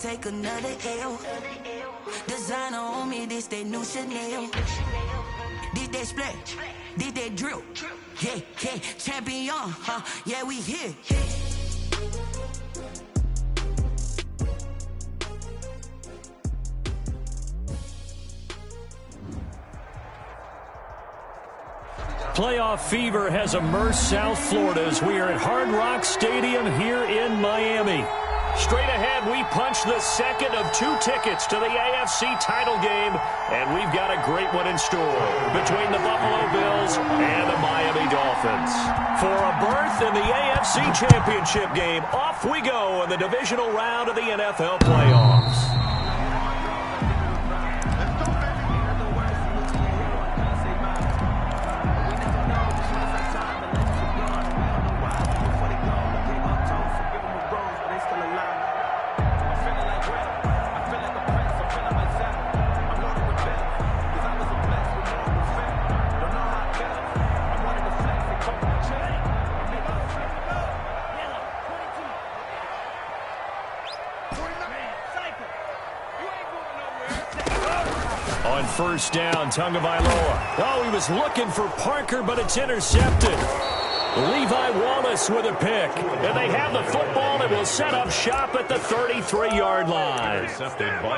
take another L. Designer on me, this that new Chanel. This that splash, this that drip. Yeah, yeah, champion, yeah, we here. Playoff fever has immersed South Florida as we are at Hard Rock Stadium here in Miami. Straight ahead, we punch the second of 2 tickets to the AFC title game, and we've got a great one in store between the Buffalo Bills and the Miami Dolphins. For a berth in the AFC Championship game, off we go in the divisional round of the NFL playoffs. On first down, Tagovailoa. Oh, he was looking for Parker, but it's intercepted. Levi Wallace with a pick. And they have the football and will set up shop at the 33-yard line.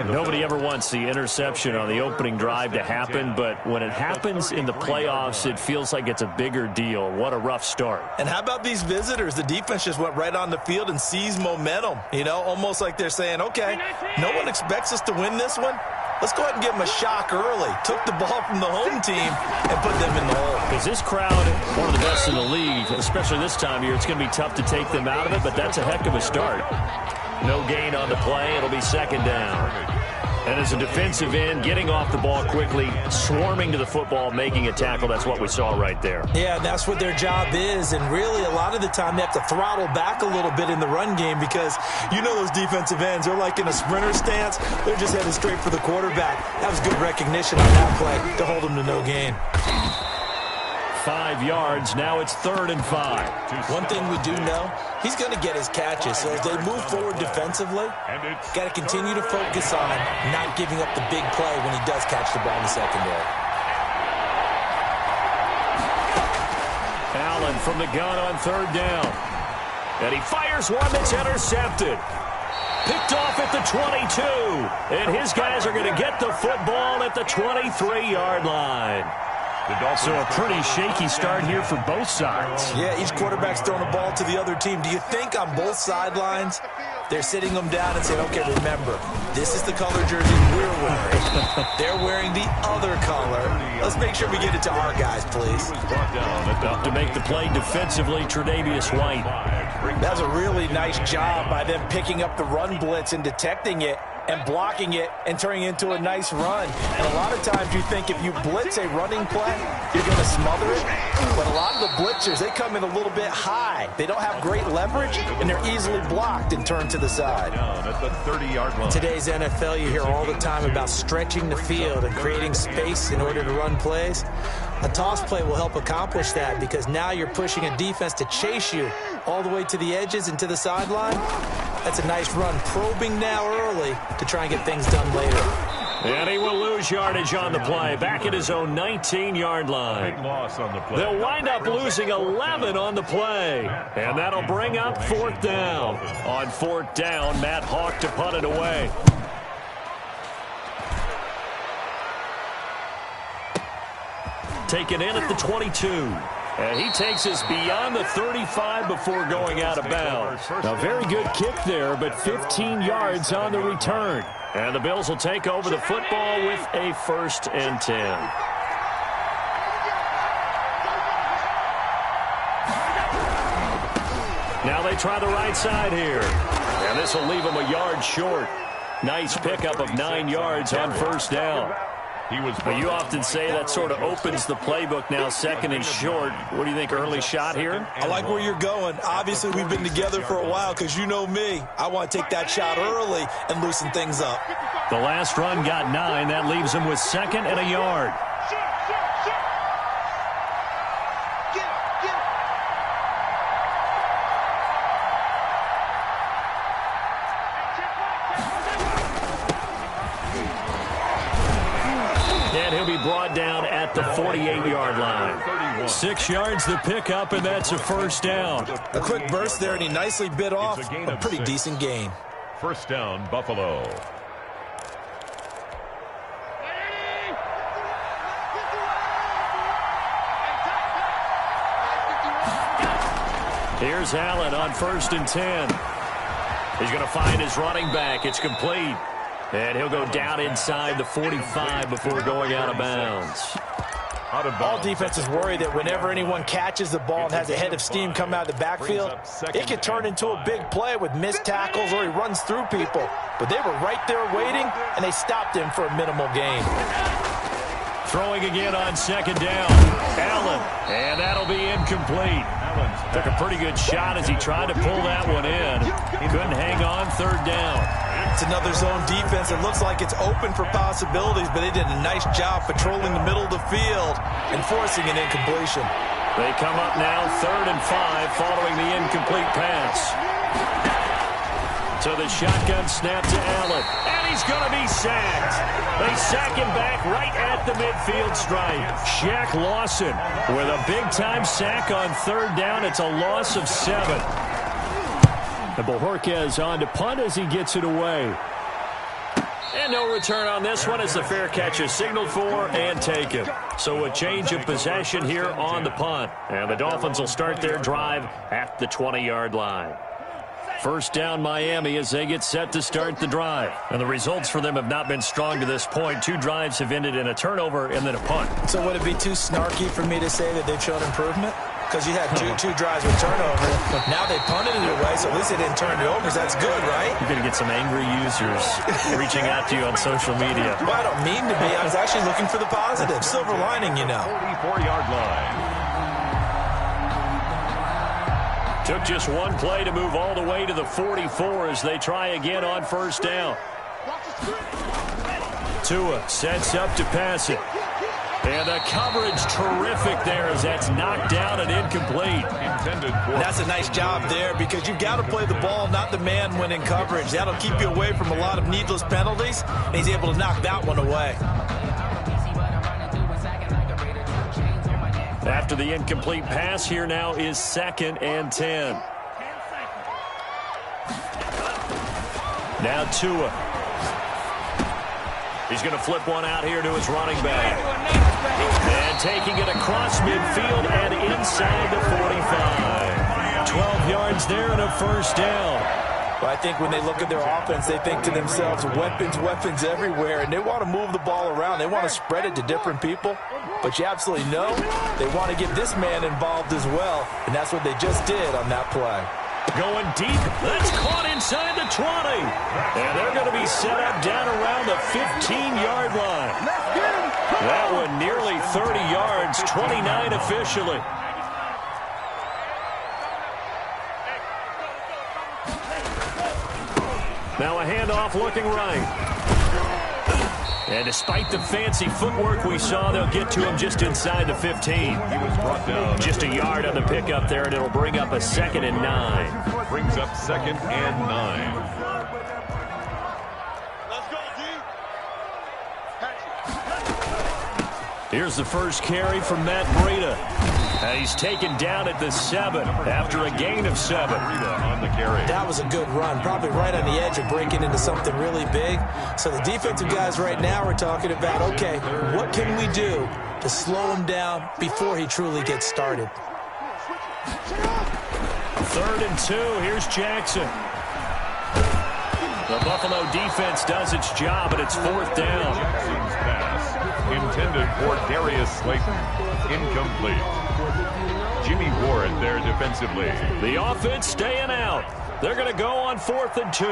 Nobody ever wants the interception on the opening drive to happen, but when it happens in the playoffs, it feels like it's a bigger deal. What a rough start. And how about these visitors? The defense just went right on the field and seized momentum. You know, almost like they're saying, okay, no one expects us to win this one. Let's go ahead and give them a shock early. Took the ball from the home team and put them in the hole. Because this crowd, one of the best in the league, especially this time of year, it's going to be tough to take them out of it, but that's a heck of a start. No gain on the play. It'll be second down. And as a defensive end, getting off the ball quickly, swarming to the football, making a tackle, that's what we saw right there. Yeah, and that's what their job is. And really, a lot of the time, they have to throttle back a little bit in the run game because you know those defensive ends, they're like in a sprinter stance. They're just headed straight for the quarterback. That was good recognition on that play to hold them to no gain. 5 yards. Now it's 3rd and 5. One thing we do know, he's going to get his catches. So as they move forward defensively, got to continue to focus on not giving up the big play when he does catch the ball in the secondary. Allen from the gun on 3rd down. And he fires one that's intercepted. Picked off at the 22. And his guys are going to get the football at the 23-yard line. So a pretty shaky start here for both sides. Yeah, each quarterback's throwing a ball to the other team. Do you think on both sidelines they're sitting them down and saying, okay, remember, this is the color jersey we're wearing. They're wearing the other color. Let's make sure we get it to our guys, please. Up to make the play defensively, Tre'Davious White. That's a really nice job by them picking up the run blitz and detecting it and blocking it and turning it into a nice run. And a lot of times you think if you blitz a running play, you're going to smother it. But a lot of the blitzers, they come in a little bit high. They don't have great leverage, and they're easily blocked and turned to the side. At the 30-yard line. Today's NFL, you hear all the time about stretching the field and creating space in order to run plays. A toss play will help accomplish that because now you're pushing a defense to chase you all the way to the edges and to the sideline. That's a nice run, probing now early to try and get things done later. And he will lose yardage on the play, back at his own 19-yard line. Big loss on the play. They'll wind up losing 11 on the play. And that'll bring up 4th down. On 4th down, Matt Hawk to punt it away. Taken in at the 22. And he takes us beyond the 35 before going out of bounds. A very good kick there, but 15 yards on the return. And the Bills will take over the football with a 1st and 10. Now they try the right side here. And this will leave them a yard short. Nice pickup of 9 yards on 1st down. But you often say that sort of opens the playbook now, 2nd and short. What do you think, early shot here? I like where you're going. Obviously, we've been together for a while because you know me. I want to take that shot early and loosen things up. The last run got 9. That leaves him with 2nd and a yard. brought down at the 48-yard line. 6 yards the pickup, and that's a first down. A quick burst there, and he nicely bit off a pretty decent gain. First down, Buffalo. Here's Allen on 1st and 10. He's going to find his running back. It's complete. And he'll go down inside the 45 before going out of bounds. All defenses worry that whenever anyone catches the ball and has a head of steam come out of the backfield, it can turn into a big play with missed tackles or he runs through people. But they were right there waiting, and they stopped him for a minimal gain. Throwing again on 2nd down. Allen, and that'll be incomplete. Took a pretty good shot as he tried to pull that one in. Couldn't hang on 3rd down. It's another zone defense. It looks like it's open for possibilities, but they did a nice job patrolling the middle of the field and forcing an incompletion. They come up now 3rd and 5 following the incomplete pass. So the shotgun snap to Allen, and he's going to be sacked. They sack him back right at the midfield stripe. Shaq Lawson with a big-time sack on 3rd down. It's a loss of 7. And Bojorquez on to punt as he gets it away. And no return on this one as the fair catch is signaled for and taken. So a change of possession here on the punt. And the Dolphins will start their drive at the 20-yard line. First down Miami as they get set to start the drive. And the results for them have not been strong to this point. 2 drives have ended in a turnover and then a punt. So would it be too snarky for me to say that they've shown improvement? Because you had two drives with turnover. Now they punted it away, so at least they didn't turn it over. So that's good, right? You're going to get some angry users reaching out to you on social media. Well, I don't mean to be. I was actually looking for the positive. Silver lining, you know. 44-yard line. Took just one play to move all the way to the 44 as they try again on 1st down. Tua sets up to pass it. And the coverage terrific there as that's knocked down and incomplete. That's a nice job there because you've got to play the ball, not the man when in coverage. That'll keep you away from a lot of needless penalties, and he's able to knock that one away. After the incomplete pass, here now is 2nd and 10. Now Tua. He's going to flip one out here to his running back. And taking it across midfield and inside the 45. 12 yards there and a first down. Well, I think when they look at their offense, they think to themselves, weapons everywhere, and they want to move the ball around. They want to spread it to different people. But you absolutely know they want to get this man involved as well, and that's what they just did on that play. Going deep. That's caught inside the 20. And they're going to be set up down around the 15-yard line. That one nearly 30 yards, 29 officially. Now a handoff looking right. And despite the fancy footwork we saw, they'll get to him just inside the 15. He was brought down. Just a yard on the pickup there, and it'll bring up a 2nd and 9. Brings up 2nd and 9. Let's go, D. Here's the first carry from Matt Breida. And he's taken down at the 7 after a gain of 7. On the carry. That was a good run, probably right on the edge of breaking into something really big. So the defensive guys right now are talking about, okay, what can we do to slow him down before he truly gets started? 3rd and 2. Here's Jackson. The Buffalo defense does its job, and it's 4th down. Jackson's pass intended for Darius Slayton. Incomplete. Jimmy Ward there defensively. The offense staying out. They're going to go on 4th and 2.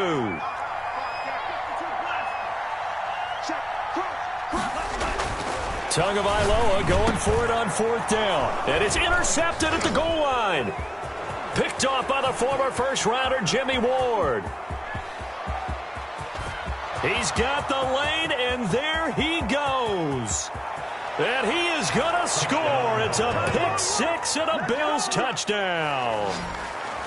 Tagovailoa going for it on 4th down. And it's intercepted at the goal line. Picked off by the former first-rounder Jimmy Ward. He's got the lane, and there he goes. And he is going to score. It's a pick 6 and a Bills touchdown.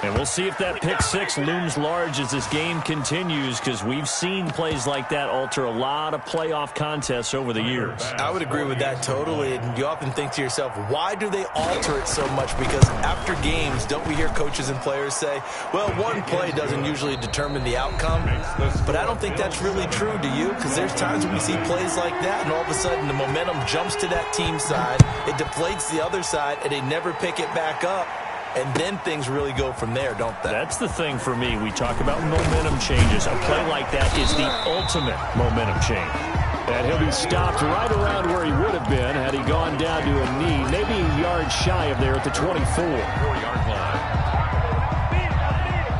And we'll see if that pick six looms large as this game continues, because we've seen plays like that alter a lot of playoff contests over the years. I would agree with that totally. And you often think to yourself, why do they alter it so much? Because after games, don't we hear coaches and players say, well, one play doesn't usually determine the outcome. But I don't think that's really true, do you? Because there's times when we see plays like that, and all of a sudden the momentum jumps to that team side, it deflates the other side, and they never pick it back up. And then things really go from there, don't they? That's the thing for me. We talk about momentum changes. A play like that is the ultimate momentum change. And he'll be stopped right around where he would have been had he gone down to a knee, maybe a yard shy of there at the 24. 4-yard line.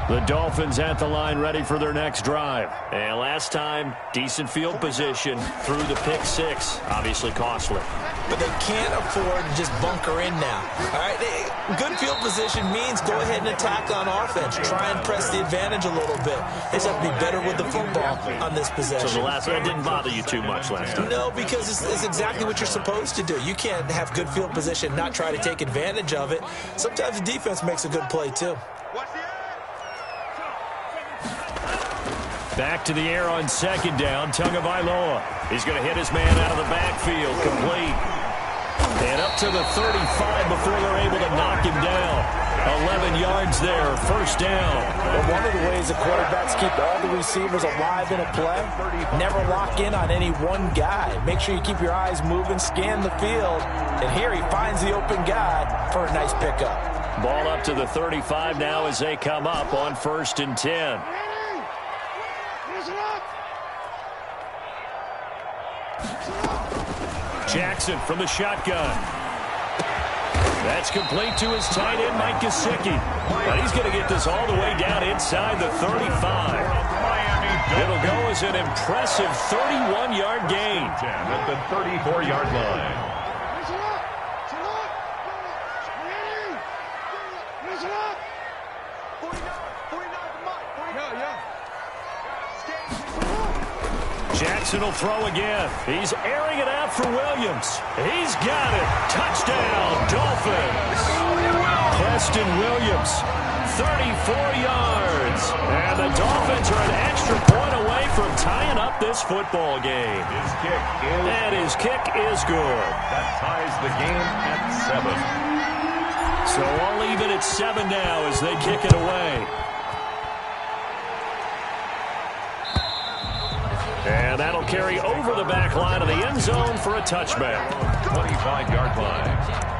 The Dolphins at the line ready for their next drive. And last time, decent field position through the pick six. Obviously costly. But they can't afford to just bunker in now. All right, good field position means go ahead and attack on offense. Try and press the advantage a little bit. They just have to be better with the football on this possession. So the last one didn't bother you too much last time? No, because it's exactly what you're supposed to do. You can't have good field position, not try to take advantage of it. Sometimes the defense makes a good play too. Back to the air on second down. Tagovailoa. He's going to hit his man out of the backfield. Complete. And up to the 35 before they're able to knock him down. 11 yards there. First down. But one of the ways the quarterbacks keep all the receivers alive in a play, never lock in on any one guy. Make sure you keep your eyes moving, scan the field. And here he finds the open guy for a nice pickup. Ball up to the 35 now as they come up on 1st and 10. Jackson from the shotgun. That's complete to his tight end, Mike Gesicki. But he's going to get this all the way down inside the 35. It'll go as an impressive 31-yard gain. At the 34-yard line. Jackson will throw again. He's airing it out for Williams. He's got it. Touchdown, Dolphins. Preston Williams, 34 yards. And the Dolphins are an extra point away from tying up this football game. His kick is good. That ties the game at 7. So all even at 7 now as they kick it away. And that'll carry over the back line of the end zone for a touchback. 25-yard line.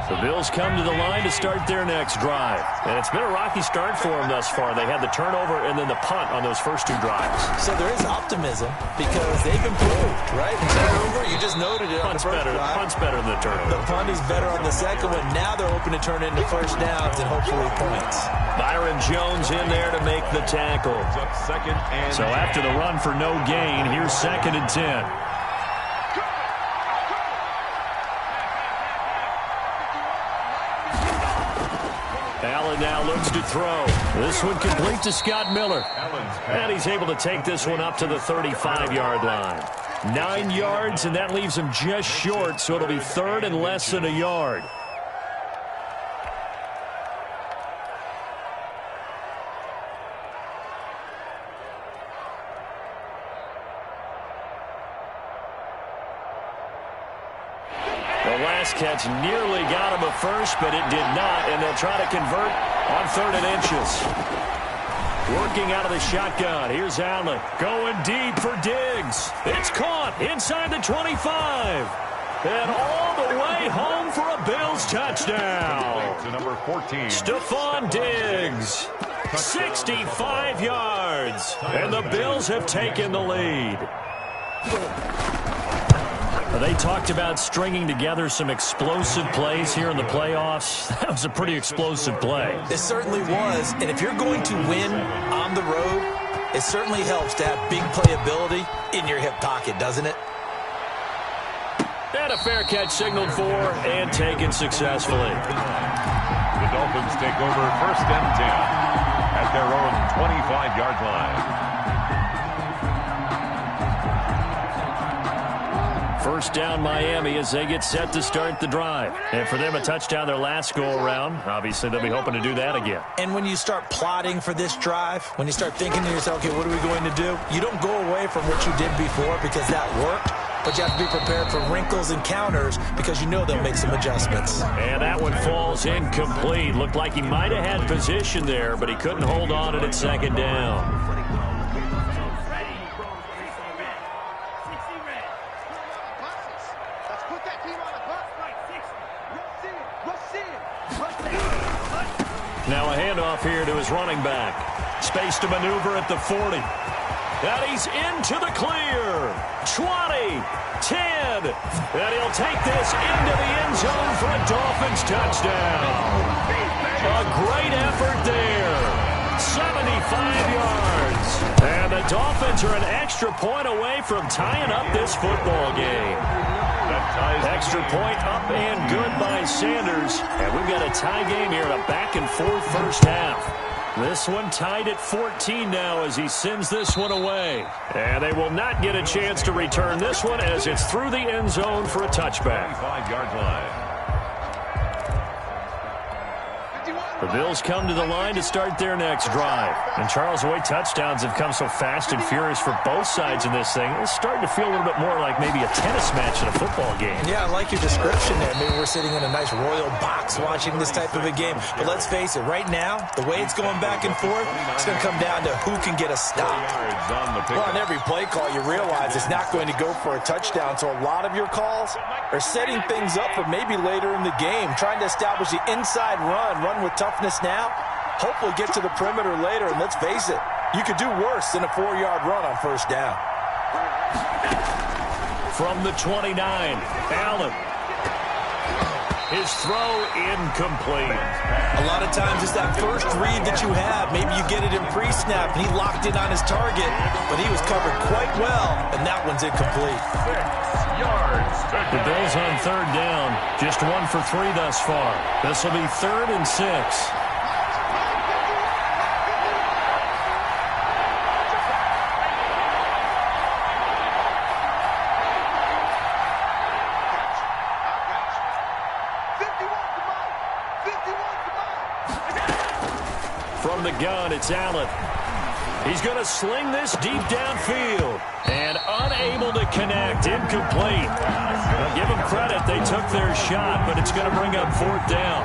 The Bills come to the line to start their next drive. And it's been a rocky start for them thus far. They had the turnover and then the punt on those first 2 drives. So there is optimism because they've improved, right? Turnover, you just noted it on the first drive. Punt's better than the turnover. The punt is better on the second one. Now they're hoping to turn into first downs and hopefully points. Byron Jones in there to make the tackle. So after the run for no gain, here's 2nd and 10. Allen now looks to throw. This one complete to Scott Miller. And he's able to take this one up to the 35-yard line. 9 yards, and that leaves him just short, so it'll be 3rd and less than a yard. The last catch nearly got him a first, but it did not, and they'll try to convert on 3rd and inches. Working out of the shotgun. Here's Allen going deep for Diggs. It's caught inside the 25. And all the way home for a Bills touchdown. To number 14. Stephon Diggs. 65 yards. And the Bills have taken the lead. They talked about stringing together some explosive plays here in the playoffs. That was a pretty explosive play. It certainly was. And if you're going to win on the road, it certainly helps to have big playability in your hip pocket, doesn't it? And a fair catch signaled for and taken successfully. The Dolphins take over 1st and 10 at their own 25-yard line. First down Miami as they get set to start the drive. And for them, a touchdown their last go-around. Obviously, they'll be hoping to do that again. And when you start plotting for this drive, when you start thinking to yourself, okay, what are we going to do? You don't go away from what you did before because that worked. But you have to be prepared for wrinkles and counters because you know they'll make some adjustments. And that one falls incomplete. Looked like he might have had position there, but he couldn't hold on to it at second down. Now a handoff here to his running back. Space to maneuver at the 40. And he's into the clear. 20, 10. And he'll take this into the end zone for a Dolphins touchdown. A great effort there. 75 yards. And the Dolphins are an extra point away from tying up this football game. Extra point up and good by Sanders. And we've got a tie game here, a back-and-forth first half. This one tied at 14 now as he sends this one away. And they will not get a chance to return this one as it's through the end zone for a touchback. 5-yard line. The Bills come to the line to start their next drive. And Charles, the way touchdowns have come so fast and furious for both sides in this thing, it's starting to feel a little bit more like maybe a tennis match in a football game. Yeah, I like your description there. Maybe we're sitting in a nice royal box watching this type of a game. But let's face it, right now, the way it's going back and forth, it's going to come down to who can get a stop. Well, on every play call, you realize it's not going to go for a touchdown. So a lot of your calls are setting things up for maybe later in the game, trying to establish the inside run with toughness now, hopefully get to the perimeter later, and let's face it, you could do worse than a 4-yard run on first down. From the 29, Allen. His throw incomplete. A lot of times it's that first read that you have. Maybe you get it in pre-snap, and he locked in on his target, but he was covered quite well, and that one's incomplete. 6 yards. The Bills on third down, just 1 for 3 thus far. This will be 3rd and 6. From the gun, it's Allen. He's going to sling this deep downfield. And unable to connect, incomplete. Now, give them credit, they took their shot, but it's going to bring up 4th down.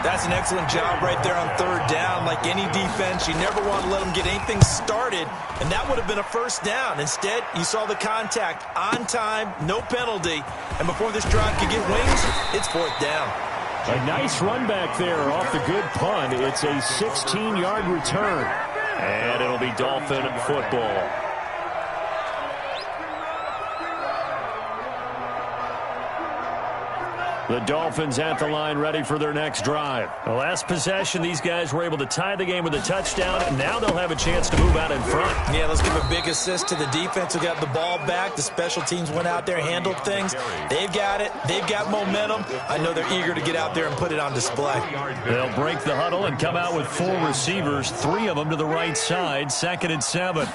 That's an excellent job right there on 3rd down. Like any defense, you never want to let them get anything started, and that would have been a first down. Instead, you saw the contact on time, no penalty, and before this drive could get wings, it's 4th down. A nice run back there off the good punt. It's a 16-yard return, and it'll be Dolphin football. The Dolphins at the line ready for their next drive. The last possession, these guys were able to tie the game with a touchdown, and now they'll have a chance to move out in front. Yeah, let's give a big assist to the defense who got the ball back. The special teams went out there, handled things. They've got it. They've got momentum. I know they're eager to get out there and put it on display. They'll break the huddle and come out with 4 receivers, 3 of them to the right side, 2nd and 7.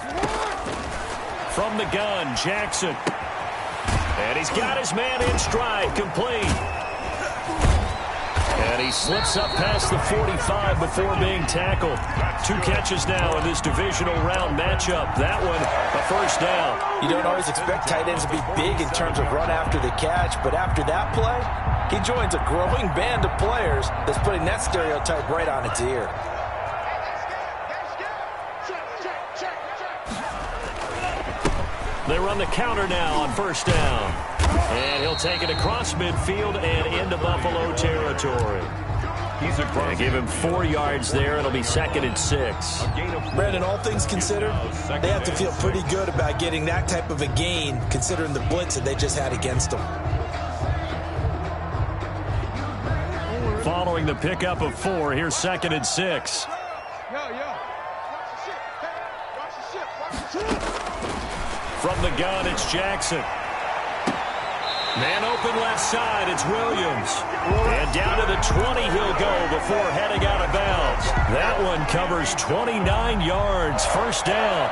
From the gun, Jackson. And he's got his man in stride, complete. And he slips up past the 45 before being tackled. 2 catches now in this divisional round matchup. That one, a first down. You don't always expect tight ends to be big in terms of run after the catch, but after that play, he joins a growing band of players that's putting that stereotype right on its ear. They run the counter now on first down. And he'll take it across midfield and into Buffalo territory. They give him 4 yards there. It'll be 2nd and 6. Brandon, all things considered, they have to feel pretty good about getting that type of a gain, considering the blitz that they just had against them. Following the pickup of 4, here's 2nd and 6. From the gun, it's Jackson. Man open left side, it's Williams. And down to the 20 he'll go before heading out of bounds. That one covers 29 yards, first down.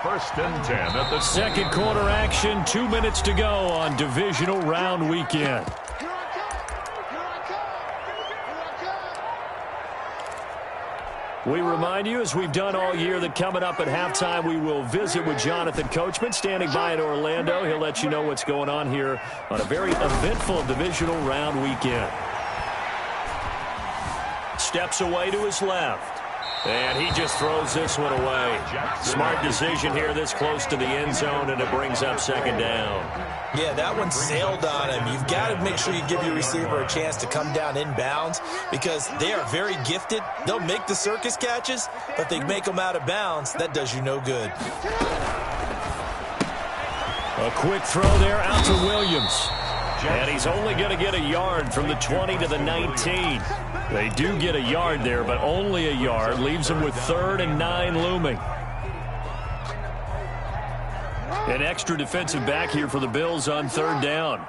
First and 10 at the second quarter action. 2 minutes to go on divisional round weekend. We remind you, as we've done all year, that coming up at halftime, we will visit with Jonathan Coachman, standing by in Orlando. He'll let you know what's going on here on a very eventful divisional round weekend. Steps away to his left. And he just throws this one away. Smart decision here this close to the end zone, and it brings up second down. Yeah, that one sailed on him. You've got to make sure you give your receiver a chance to come down inbounds because they are very gifted. They'll make the circus catches, but they make them out of bounds. That does you no good. A quick throw there out to Williams. And he's only going to get a yard from the 20 to the 19. They do get a yard there, but only a yard. Leaves them with 3rd and 9 looming. An extra defensive back here for the Bills on 3rd down.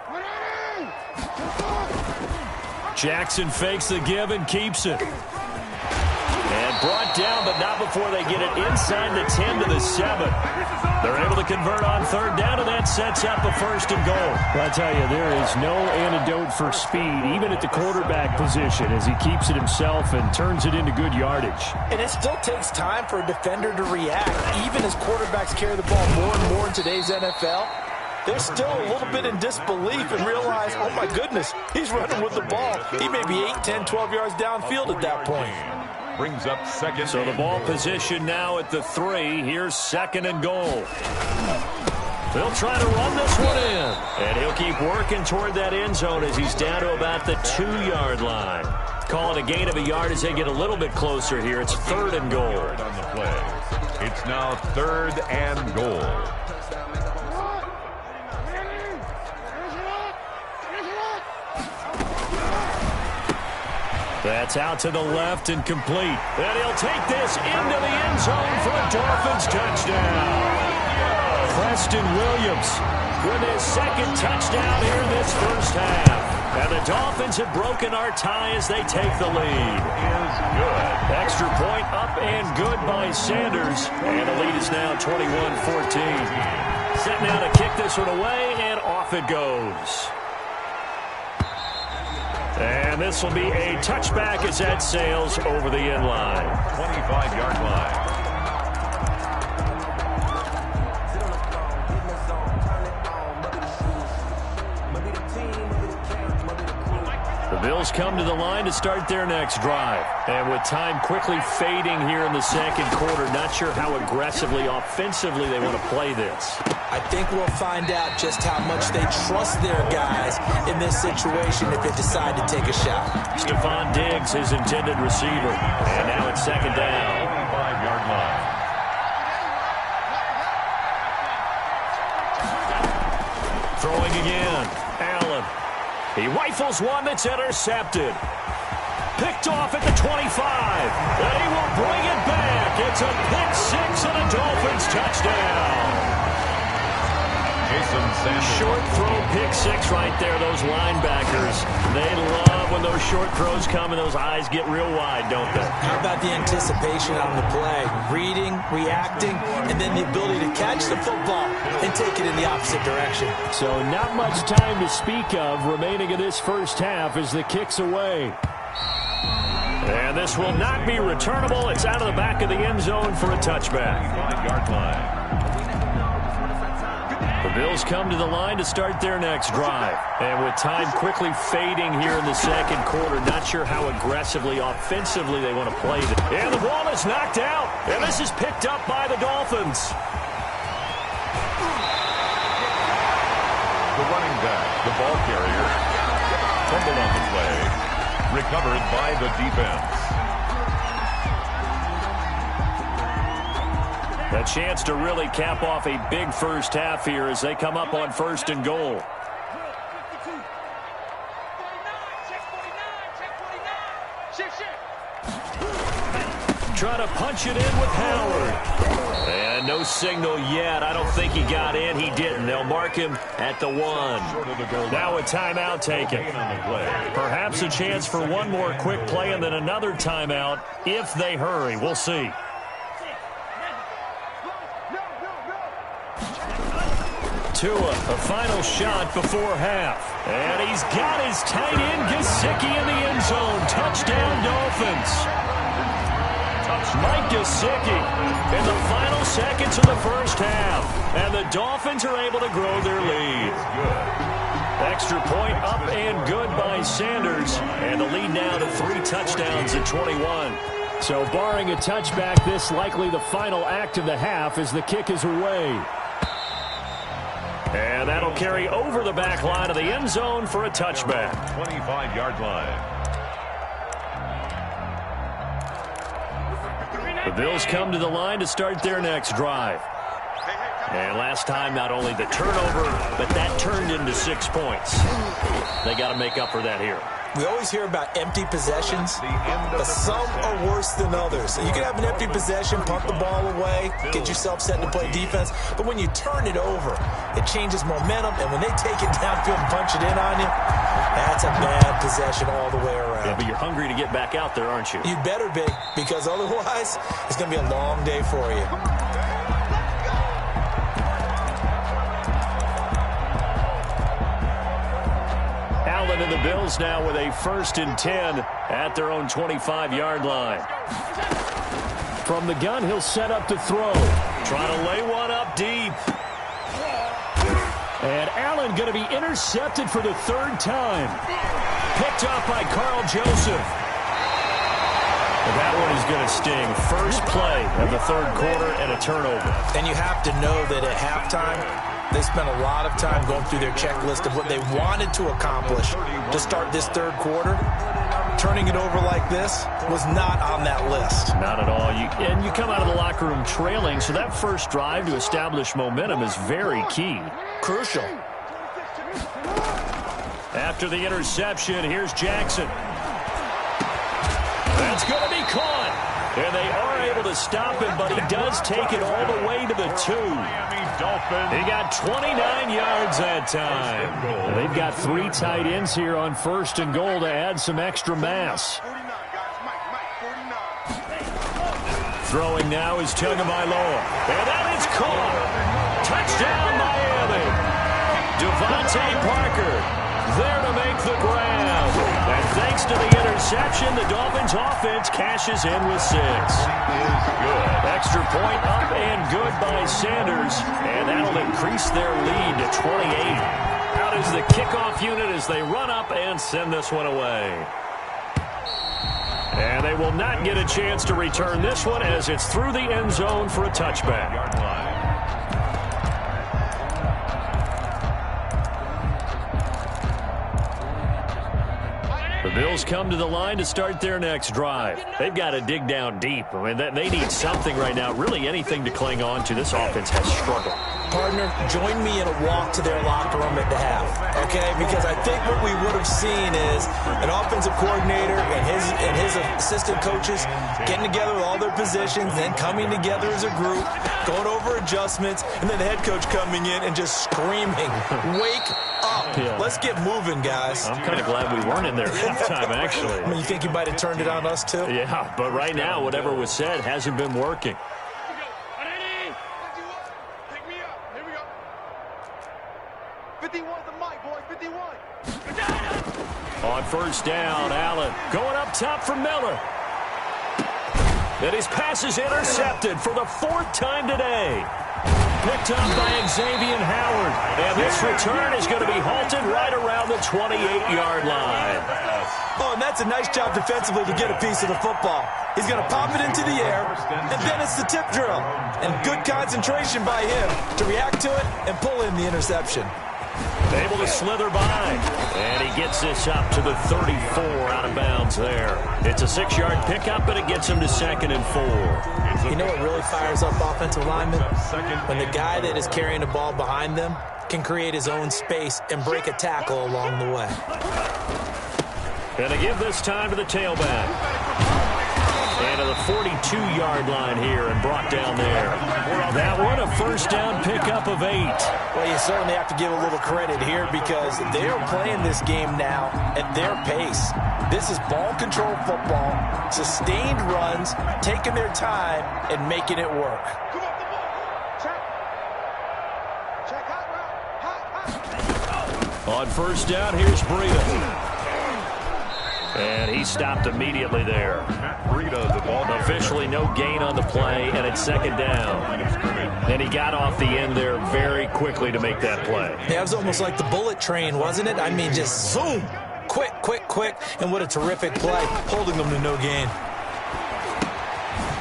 Jackson fakes the give and keeps it. And brought down, but not before they get it inside the 10 to the 7. They're able to convert on 3rd down, and that sets up a 1st and goal. I tell you, there is no antidote for speed, even at the quarterback position, as he keeps it himself and turns it into good yardage. And it still takes time for a defender to react, even as quarterbacks carry the ball more and more in today's NFL. They're still a little bit in disbelief and realize, oh my goodness, he's running with the ball. He may be 8, 10, 12 yards downfield at that point. brings up second. So the ball position now at the 3. Here's 2nd and goal. They'll try to run this one in. And he'll keep working toward that end zone as he's down to about the 2-yard line. Call it a gain of a yard as they get a little bit closer here. It's 3rd and goal. On the play. It's now 3rd and goal. That's out to the left and complete. And he'll take this into the end zone for a Dolphins touchdown. Preston Williams with his 2nd touchdown here this first half. And the Dolphins have broken our tie as they take the lead. Is good. Extra point up and good by Sanders. And the lead is now 21-14. Set now to kick this one away, and off it goes. And this will be a touchback as that sails over the end line. 25-yard line. The Bills come to the line to start their next drive. And with time quickly fading here in the 2nd quarter, not sure how aggressively, offensively they want to play this. I think we'll find out just how much they trust their guys in this situation if they decide to take a shot. Stephon Diggs, his intended receiver. And now it's 2nd down. 25-yard line. Throwing again. Allen. He rifles one that's intercepted. Picked off at the 25. And he will bring it back. It's a pick 6 and a Dolphins touchdown. Short throw, pick 6 right there. Those linebackers, they love when those short throws come and those eyes get real wide, don't they? How about the anticipation on the play? Reading, reacting, and then the ability to catch the football and take it in the opposite direction. So not much time to speak of remaining in this first half as the kick's away. And this will not be returnable. It's out of the back of the end zone for a touchback. 5-yard line. The Bills come to the line to start their next drive. And with time quickly fading here in the 2nd quarter, not sure how aggressively, offensively they want to play this. And the ball is knocked out. And this is picked up by the Dolphins. The running back, the ball carrier, fumbled on the play, recovered by the defense. A chance to really cap off a big first half here as they come up on 1st and goal. Try to punch it in with Howard. And no signal yet. I don't think he got in. He didn't. They'll mark him at the 1. Now a timeout taken. Perhaps a chance for one more quick play and then another timeout if they hurry. We'll see. Tua, a final shot before half. And he's got his tight end Gesicki in the end zone. Touchdown, Dolphins. Mike Gesicki in the final seconds of the first half. And the Dolphins are able to grow their lead. Extra point up and good by Sanders. And the lead now to 3 touchdowns at 21. So barring a touchback, this likely the final act of the half as the kick is away. And that'll carry over the back line of the end zone for a touchback. 25-yard line. The Bills come to the line to start their next drive. And last time, not only the turnover, but that turned into 6 points. They got to make up for that here. We always hear about empty possessions, but some are worse than others. You can have an empty possession, punt the ball away, get yourself set to play defense, but when you turn it over, it changes momentum, and when they take it downfield and punch it in on you, that's a bad possession all the way around. Yeah, but you're hungry to get back out there, aren't you? You'd better be, because otherwise, it's going to be a long day for you. Allen and the Bills now with a 1st and 10 at their own 25-yard line. From the gun, he'll set up to throw. Trying to lay one up deep. And Allen going to be intercepted for the 3rd time. Picked up by Carl Joseph. And that one is going to sting. First play of the 3rd quarter and a turnover. And you have to know that at halftime, they spent a lot of time going through their checklist of what they wanted to accomplish to start this 3rd quarter. Turning it over like this was not on that list. Not at all. And you come out of the locker room trailing, so that first drive to establish momentum is very key. Crucial. After the interception, here's Jackson. That's going to be caught. And they are able to stop him, but he does take it all the way to the 2. He got 29 yards that time. And they've got 3 tight ends here on 1st and goal to add some extra mass. Throwing now is Tagovailoa. And that is caught. Touchdown, Miami. Devontae Parker there to make the grab. And thanks to the interception, the Dolphins offense cashes in with 6. Extra point up and good by Sanders. And that'll increase their lead to 28. Out is the kickoff unit as they run up and send this one away. And they will not get a chance to return this one as it's through the end zone for a touchback. The Bills come to the line to start their next drive. They've got to dig down deep. I mean, they need something right now, really anything to cling on to. This offense has struggled. Partner, join me in a walk to their locker room at the half, okay? Because I think what we would have seen is an offensive coordinator and his assistant coaches getting together with all their positions, then coming together as a group, going over adjustments, and then the head coach coming in and just screaming, "Wake up. Yeah. Let's get moving, guys." I'm kind of glad we weren't in there at halftime, actually. I mean, you think you might have turned it on us, too? Yeah, but right now, whatever was said hasn't been working. On 1st down, Allen going up top for Miller. And his pass is intercepted for the 4th time today. Picked up by Xavier Howard. And this return is going to be halted right around the 28-yard line. Oh, and that's a nice job defensively to get a piece of the football. He's going to pop it into the air, and then it's the tip drill. And good concentration by him to react to it and pull in the interception. Able to slither by. And he gets this up to the 34 out of bounds there. It's a 6-yard pickup, but it gets him to 2nd and 4. You know what really fires up offensive linemen? When the guy that is carrying the ball behind them can create his own space and break a tackle along the way. And they give this time to the tailback. And to the 42-yard line here and brought down there. That one a 1st down pickup of 8. Well, you certainly have to give a little credit here because they are playing this game now at their pace. This is ball control football, sustained runs, taking their time and making it work. On first down, here's Breida. And he stopped immediately there. Officially no gain on the play, and it's second down. And he got off the end there very quickly to make that play. Yeah, it was almost like the bullet train, wasn't it? I mean, just zoom. Quick, quick, quick. And what a terrific play, holding them to no gain.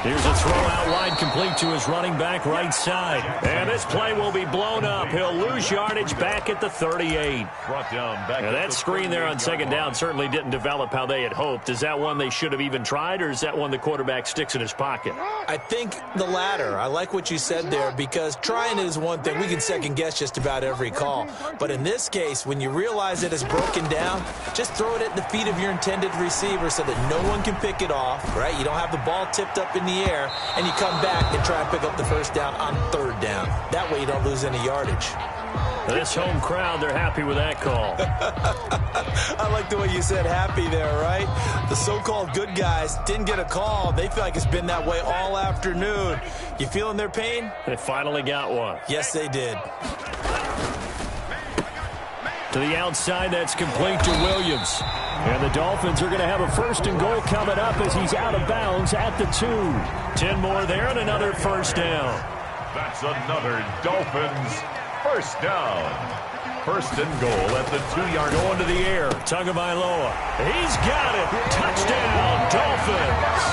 Here's a throw out wide, complete to his running back right side. And this play will be blown up. He'll lose yardage back at the 38. Now that screen there on second down certainly didn't develop how they had hoped. Is that one they should have even tried, or is that one the quarterback sticks in his pocket? I think the latter. I like what you said there, because trying is one thing. We can second guess just about every call. But in this case, when you realize that it's broken down, just throw it at the feet of your intended receiver so that no one can pick it off, right? You don't have the ball tipped up in the air, and you come back and try and pick up the first down on third down. That way you don't lose any yardage. This home crowd, they're happy with that call. I like the way you said happy there, right? The so-called good guys didn't get a call. They feel like it's been that way all afternoon. You feeling their pain? They finally got one. Yes, they did. To the outside, that's complete to Williams. And the Dolphins are going to have a first and goal coming up as he's out of bounds at the 2. 10 more there and another first down. That's another Dolphins first down. First and goal at the 2-yard. Going to the air. Tagovailoa. He's got it. Touchdown, Dolphins.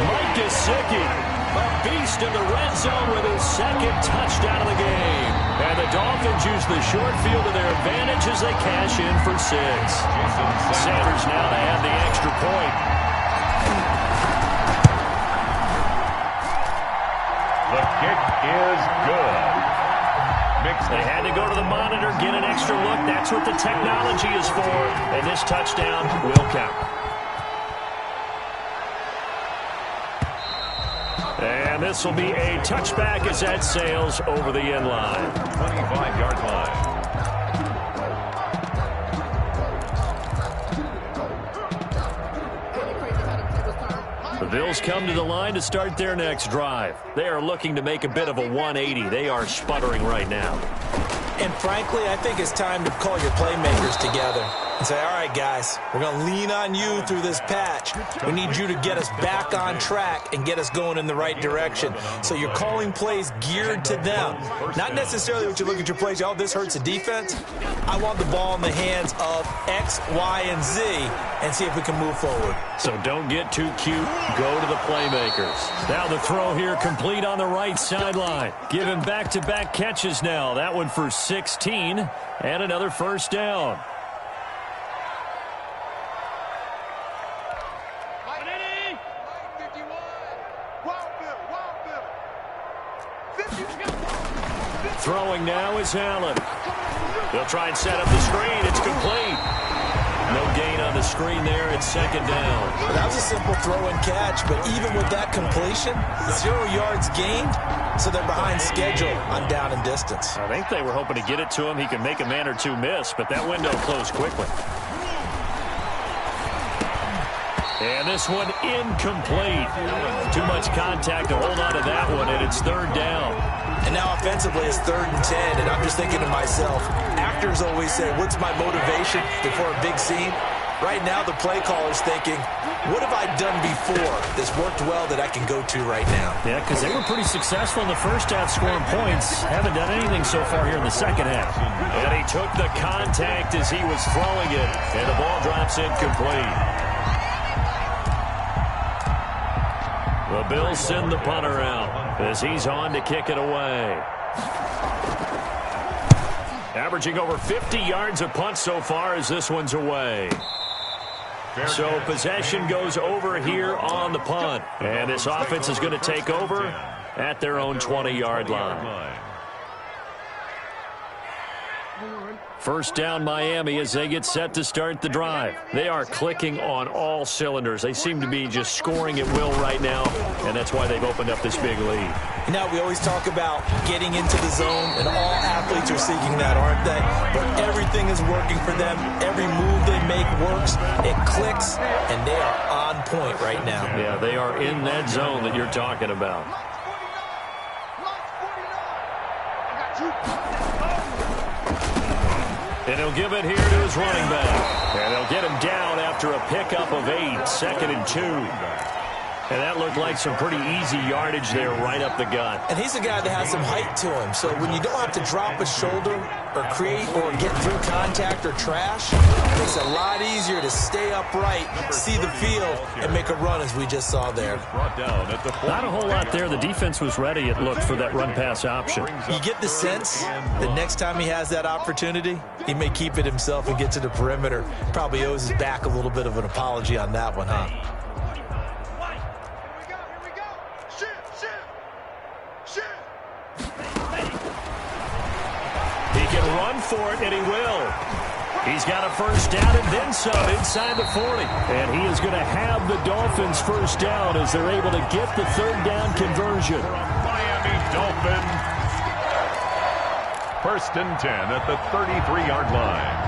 Mike Gesicki, a beast in the red zone with his second touchdown of the game. And the Dolphins use the short field to their advantage as they cash in for 6. Sanders now to add the extra point. The kick is good. They had to go to the monitor, get an extra look. That's what the technology is for. And this touchdown will count. And this will be a touchback as that sails over the end line. 25-yard line. The Bills come to the line to start their next drive. They are looking to make a bit of a 180. They are sputtering right now. And frankly, I think it's time to call your playmakers together and say, all right, guys, we're going to lean on you through this patch. We need you to get us back on track and get us going in the right direction. So you're calling plays geared to them. Not necessarily what you look at your plays, oh, this hurts the defense. I want the ball in the hands of X, Y, and Z and see if we can move forward. So don't get too cute. Go to the playmakers. Now the throw here complete on the right sideline. Give him back-to-back catches now. That one for 16 and another first down. Throwing now is Allen. They'll try and set up the screen. It's complete. No gain on the screen there. It's second down. That was a simple throw and catch, but even with that completion, 0 yards gained, so they're behind schedule on down and distance. I think they were hoping to get it to him. He could make a man or two miss, but that window closed quickly. And this one incomplete. Too much contact to hold on to that one, and it's third down. And now offensively it's 3rd and 10, and I'm just thinking to myself, actors always say, what's my motivation before a big scene? Right now the play caller's thinking, what have I done before that's worked well that I can go to right now? Yeah, because they were pretty successful in the first half scoring points. Haven't done anything so far here in the second half. And he took the contact as he was throwing it, and the ball drops incomplete. The Bills send the punter out as he's on to kick it away. Averaging over 50 yards a punt so far as this one's away. So possession goes over here on the punt. And this offense is going to take over at their own 20-yard line. First down Miami as they get set to start the drive. They are clicking on all cylinders. They seem to be just scoring at will right now, and that's why they've opened up this big lead. You know, we always talk about getting into the zone, and all athletes are seeking that, aren't they? But everything is working for them. Every move they make works. It clicks, and they are on point right now. Yeah, they are in that zone that you're talking about. And he'll give it here to his running back. And they'll get him down after a pickup of 8, 2nd and 2. And that looked like some pretty easy yardage there right up the gut. And he's a guy that has some height to him. So when you don't have to drop a shoulder or create or get through contact or trash, it makes it a lot easier to stay upright, see the field, and make a run as we just saw there. Not a whole lot there. The defense was ready, it looked, for that run-pass option. You get the sense that next time he has that opportunity, he may keep it himself and get to the perimeter. Probably owes his back a little bit of an apology on that one, huh? Run for it, and he will. He's got a first down and then some inside the 40. And he is going to have the Dolphins first down as they're able to get the 3rd down conversion. Miami Dolphins. 1st and 10 at the 33-yard line.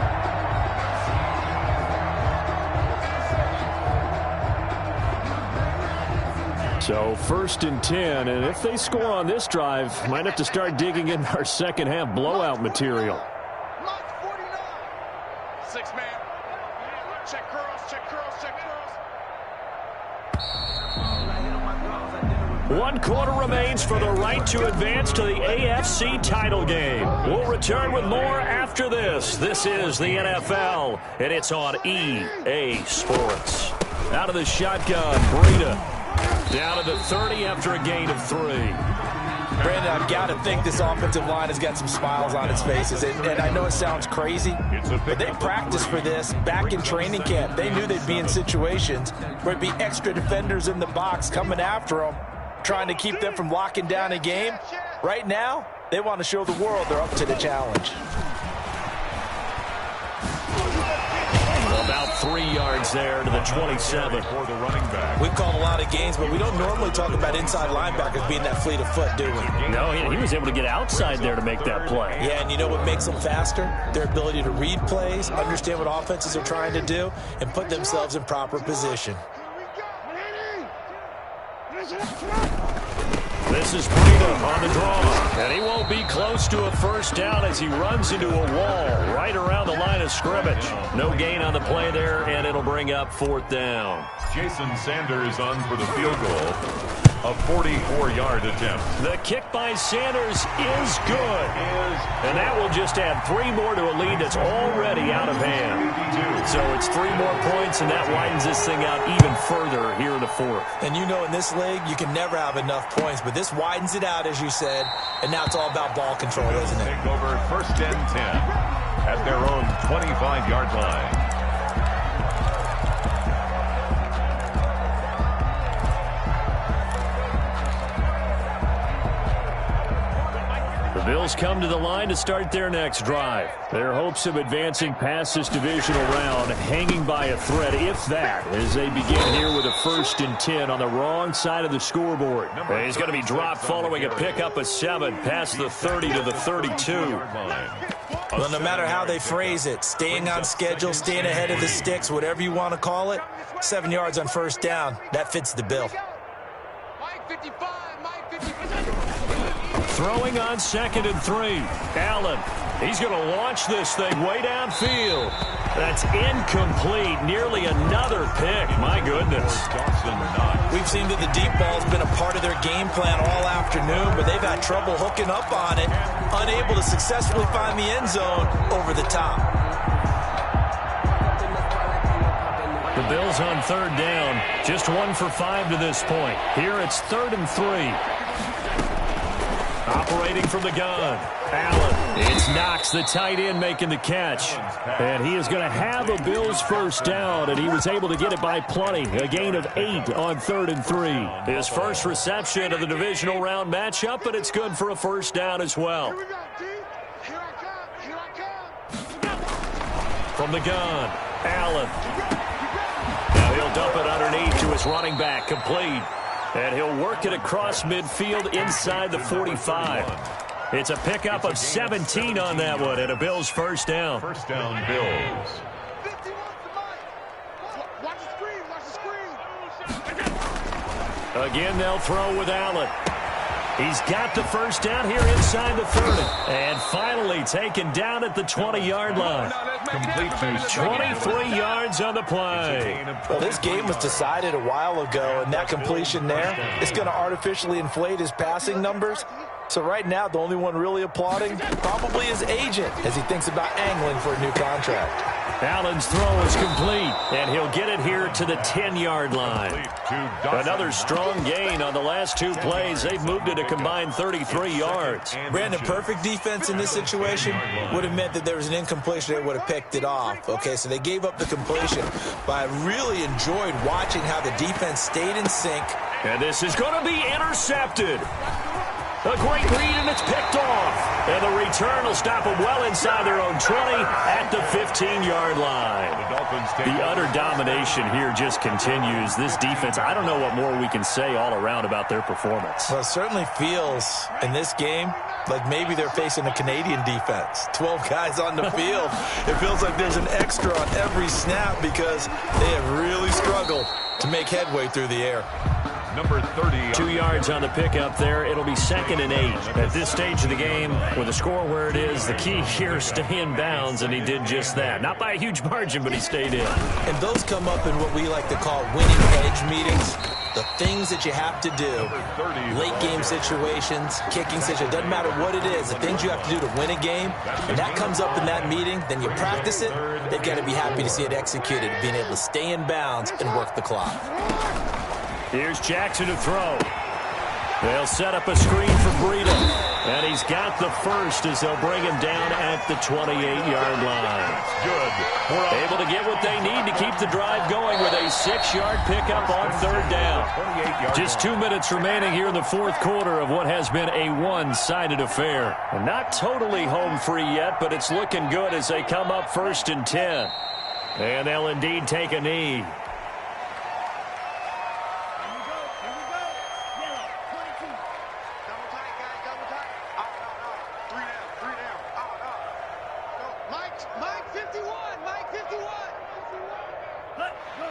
So 1st and 10, and if they score on this drive, might have to start digging in our second half blowout material. 6-man. Check curls, check curls, check curls. 1 quarter remains for the right to advance to the AFC title game. We'll return with more after this. This is the NFL, and it's on EA Sports. Out of the shotgun, Breida. Down to the 30 after a gain of 3. Brandon, I've got to think this offensive line has got some smiles on its faces. And I know it sounds crazy, but they practiced for this back in training camp. They knew they'd be in situations where there'd be extra defenders in the box coming after them, trying to keep them from locking down a game. Right now, they want to show the world they're up to the challenge. About 3 yards there to the 27. For the running back. We've called a lot of games, but we don't normally talk about inside linebackers being that fleet of foot, do we? No, he was able to get outside there to make that play. Yeah, and you know what makes them faster? Their ability to read plays, understand what offenses are trying to do, and put themselves in proper position. This is Breida on the draw, and he won't be close to a first down as he runs into a wall right around the line of scrimmage. No gain on the play there, and it'll bring up 4th down. Jason Sanders on for the field goal. A 44-yard attempt. The kick by Sanders is good. And that will just add 3 more to a lead that's already out of hand. So it's 3 more points, and that widens this thing out even further here in the 4th. And you know in this league, you can never have enough points, but this widens it out, as you said, and now it's all about ball control, isn't it? Take over 1st and 10 at their own 25-yard line. The Bills come to the line to start their next drive. Their hopes of advancing past this divisional round hanging by a thread, if that, as they begin here with a 1st and 10 on the wrong side of the scoreboard. And he's going to be dropped following a pickup of 7 past the 30 to the 32. Well, no matter how they phrase it, staying on schedule, staying ahead of the sticks, whatever you want to call it, 7 yards on 1st down, that fits the bill. Mike 55, Mike 55. Throwing on 2nd and 3. Allen, he's going to launch this thing way downfield. That's incomplete. Nearly another pick. My goodness. We've seen that the deep ball's been a part of their game plan all afternoon, but they've had trouble hooking up on it, unable to successfully find the end zone over the top. The Bills on 3rd down. Just 1 for 5 to this point. Here it's 3rd and 3. Operating from the gun, Allen. It's Knox, the tight end, making the catch. And he is going to have a Bills first down, and he was able to get it by plenty. A gain of 8 on 3rd and 3. His first reception of the divisional round matchup, but it's good for a first down as well. From the gun, Allen. Now he'll dump it underneath to his running back, complete. And he'll work it across midfield inside the 45. It's a pickup of 17 on that one, and a Bills first down. First down, Bills. Watch the screen, watch the screen. Again, they'll throw with Allen. He's got the first down here inside the 30. And finally taken down at the 20-yard line. Complete to 23 yards on the play. Well, this game was decided a while ago, and that completion there is going to artificially inflate his passing numbers. So right now, the only one really applauding probably his agent as he thinks about angling for a new contract. Allen's throw is complete, and he'll get it here to the 10-yard line. Another strong gain on the last two plays. They've moved it a combined 33 yards. Brandon, perfect defense in this situation would have meant that there was an incompletion. They would have picked it off. Okay, so they gave up the completion. But I really enjoyed watching how the defense stayed in sync. And this is going to be intercepted. A great read, and it's picked off. And the return will stop them well inside their own 20 at the 15-yard line. The utter domination here just continues. This defense, I don't know what more we can say all around about their performance. Well, it certainly feels in this game like maybe they're facing a Canadian defense. 12 guys on the field. It feels like there's an extra on every snap because they have really struggled to make headway through the air. Number 30. 2 yards on the pickup there. It'll be 2nd and 8. At this stage of the game, with the score where it is, the key here is stay in bounds, and he did just that. Not by a huge margin, but he stayed in. And those come up in what we like to call winning edge meetings. The things that you have to do, late game situations, kicking situations, doesn't matter what it is, the things you have to do to win a game, and that comes up in that meeting, then you practice it, they've got to be happy to see it executed, being able to stay in bounds and work the clock. Here's Jackson to throw. They'll set up a screen for Breida. And he's got the first as they'll bring him down at the 28-yard line. Good. Able to get what they need to keep the drive going with a 6-yard pickup on 3rd down. Just 2 minutes remaining here in the 4th quarter of what has been a one-sided affair. And not totally home free yet, but it's looking good as they come up 1st and 10. And they'll indeed take a knee.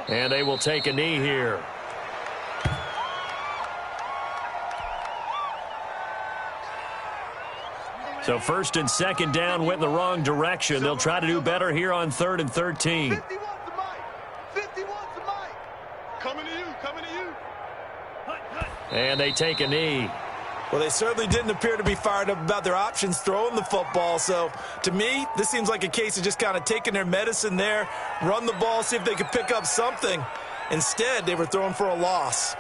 And they will take a knee here. So 1st and 2nd down went in the wrong direction. They'll try to do better here on 3rd and 13. 51's the mic. Coming to you. And they take a knee. Well, they certainly didn't appear to be fired up about their options throwing the football. So, to me, this seems like a case of just kind of taking their medicine there, run the ball, see if they could pick up something. Instead, they were throwing for a loss.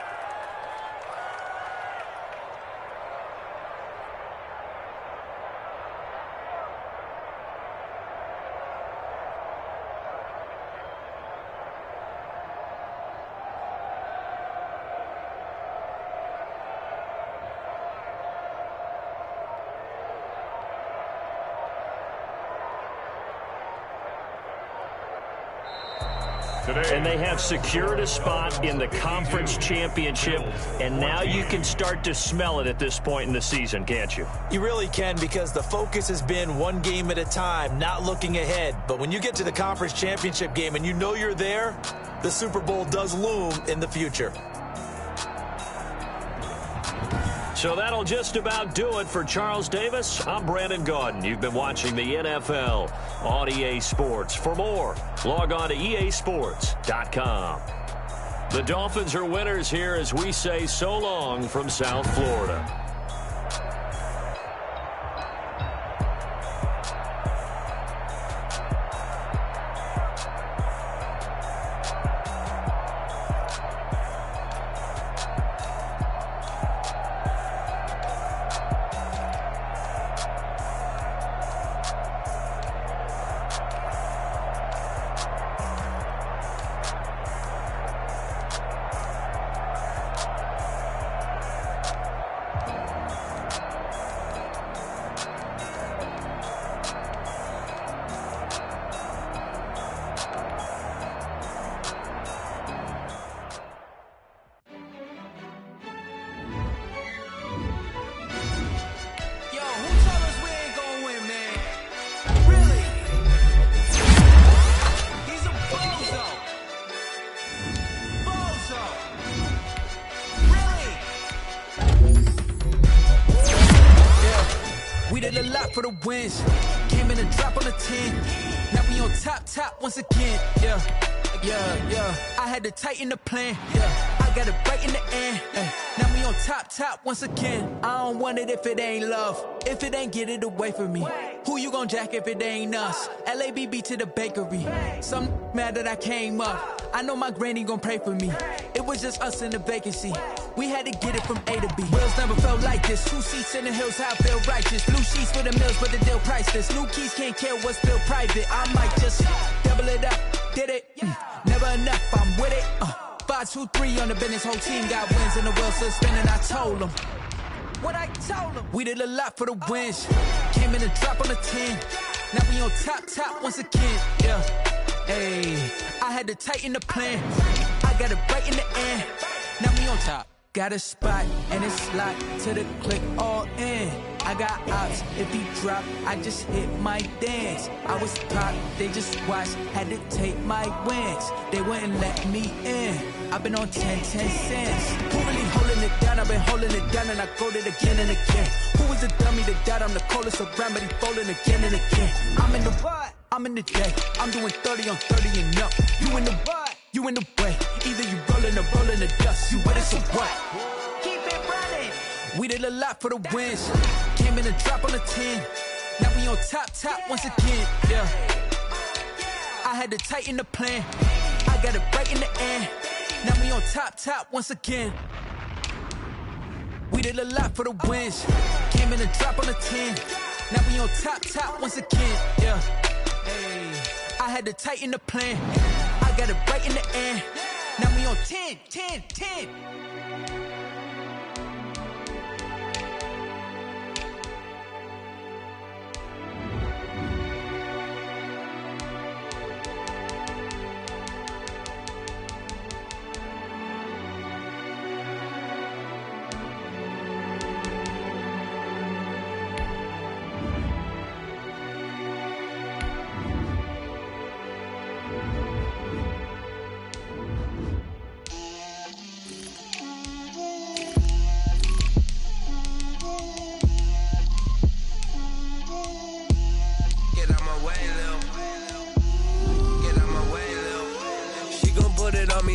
And they have secured a spot in the conference championship, and now you can start to smell it at this point in the season, can't you? You really can, because the focus has been one game at a time, not looking ahead. But when you get to the conference championship game and you know you're there, the Super Bowl does loom in the future. So that'll just about do it for Charles Davis. I'm Brandon Gaudin. You've been watching the NFL on EA Sports. For more, log on to easports.com. The Dolphins are winners here as we say so long from South Florida. We did a lot for the wins. Came in and drop on the 10. Now we on top once again. Yeah. I had to tighten the plan. Yeah. I got it right in the end. Now we on top once again. I don't want it if it ain't love. If it ain't, get it away from me. Who you gon' jack if it ain't us? LABB to the bakery. Some mad that I came up. I know my granny gon' pray for me. It was just us in the vacancy. We had to get it from A to B. Wheels never felt like this. 2 seats in the hills, how I feel righteous. Blue sheets for the mills, but the deal priceless. New keys can't care what's still private. I might just double it up. Did it? Never enough, I'm with it. 5, 2, 3 on the business. Whole team got wins and the wheels still spinning. I told them what I told them. We did a lot for the wins. Came in and drop on the 10. Now we on top once again. Yeah. Hey, I had to tighten the plan. I got it right in the end. Now we on top. Got a spot and it's locked to the click all in. I got ops, if he drop, I just hit my dance. I was pop, they just watched, had to take my wins. They wouldn't let me in. I've been on 10 cents. Who really holding it down? I've been holding it down and I go it again and again. Who was the dummy that died? I'm the coldest around, but he folding again and again. I'm in the what? I'm in the day. I'm doing 30 on 30 and up. You in the what? You in the way. Either you rolling or rolling the dust. You with it, so what? Keep it running. We did a lot for the wins. Came in and drop on the 10. Now we on top once again. Yeah. I had to tighten the plan. I got it right in the end. Now we on top once again. We did a lot for the wins. Came in and drop on the 10. Now we on top once again. Yeah. Hey. I had to tighten the plan. I got it right in the end. Now we on 10.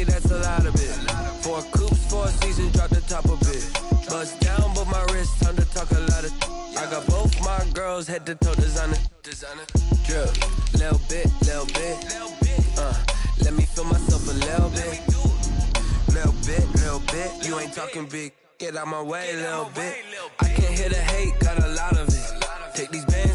That's a lot of it. 4 coops, 4 seasons, drop the top of it. Bust down, but my wrist, time to talk a lot of. I got both my girls head to toe designer. Drip, little bit. Let me feel myself a little bit. Little bit. You ain't talking big. Get out my way, little bit. I can't hit